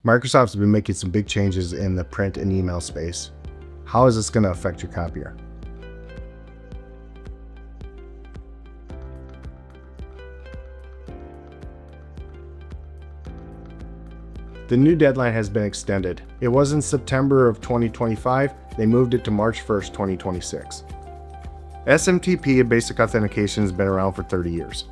Microsoft's been making some big changes in the print and email space. How is this going to affect your copier? The new deadline has been extended. It was in September of 2025. They moved it to March 1st, 2026. SMTP and basic authentication has been around for 30 years.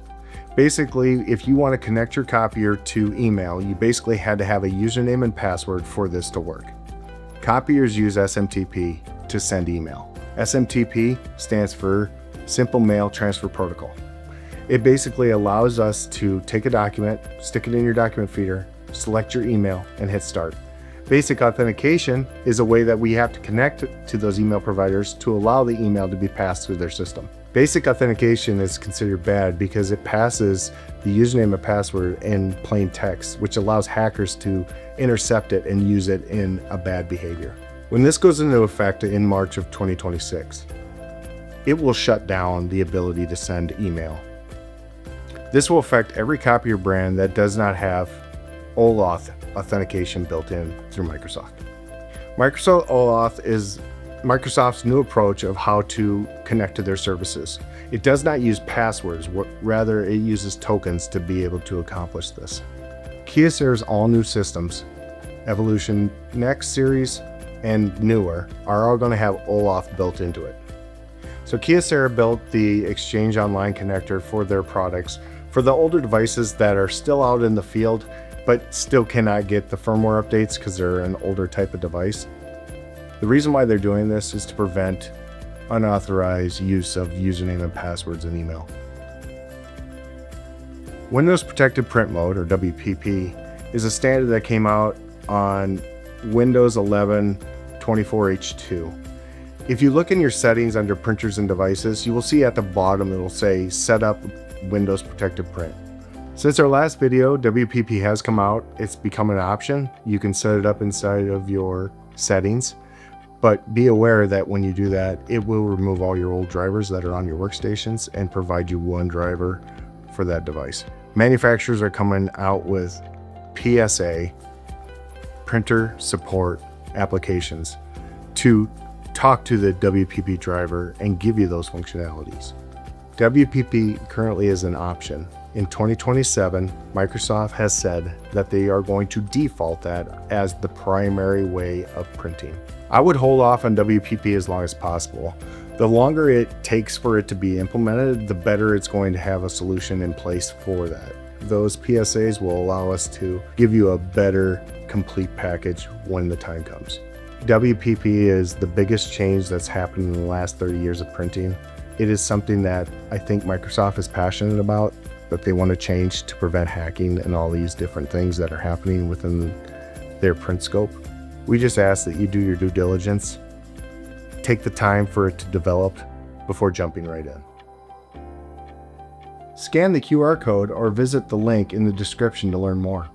Basically, if you want to connect your copier to email, you basically had to have a username and password for this to work. Copiers use SMTP to send email. SMTP stands for Simple Mail Transfer Protocol. It basically allows us to take a document, stick it in your document feeder, select your email, and hit start. Basic authentication is a way that we have to connect to those email providers to allow the email to be passed through their system. Basic authentication is considered bad because it passes the username and password in plain text, which allows hackers to intercept it and use it in a bad behavior. When this goes into effect in March of 2026, it will shut down the ability to send email. This will affect every copier brand that does not have OAuth authentication built in through Microsoft. Microsoft OAuth is Microsoft's new approach of how to connect to their services. It does not use passwords, rather it uses tokens to be able to accomplish this. Kyocera's all new systems, Evolution Next series and newer, are all going to have OAuth built into it. So Kyocera built the Exchange Online Connector for their products for the older devices that are still out in the field but still cannot get the firmware updates because they're an older type of device. The reason why they're doing this is to prevent unauthorized use of username and passwords in email. Windows Protected Print Mode, or WPP, is a standard that came out on Windows 11 24H2. If you look in your settings under printers and devices, you will see at the bottom it will say Set up Windows Protected Print. Since our last video, WPP has come out. It's become an option. You can set it up inside of your settings, but be aware that when you do that, it will remove all your old drivers that are on your workstations and provide you one driver for that device. Manufacturers are coming out with PSA, printer support applications, to talk to the WPP driver and give you those functionalities. WPP currently is an option. In 2027, Microsoft has said that they are going to default that as the primary way of printing. I would hold off on WPP as long as possible. The longer it takes for it to be implemented, the better it's going to have a solution in place for that. Those PSAs will allow us to give you a better, complete package when the time comes. WPP is the biggest change that's happened in the last 30 years of printing. It is something that I think Microsoft is passionate about, that they want to change to prevent hacking and all these different things that are happening within their print scope. We just ask that you do your due diligence, take the time for it to develop before jumping right in. Scan the QR code or visit the link in the description to learn more.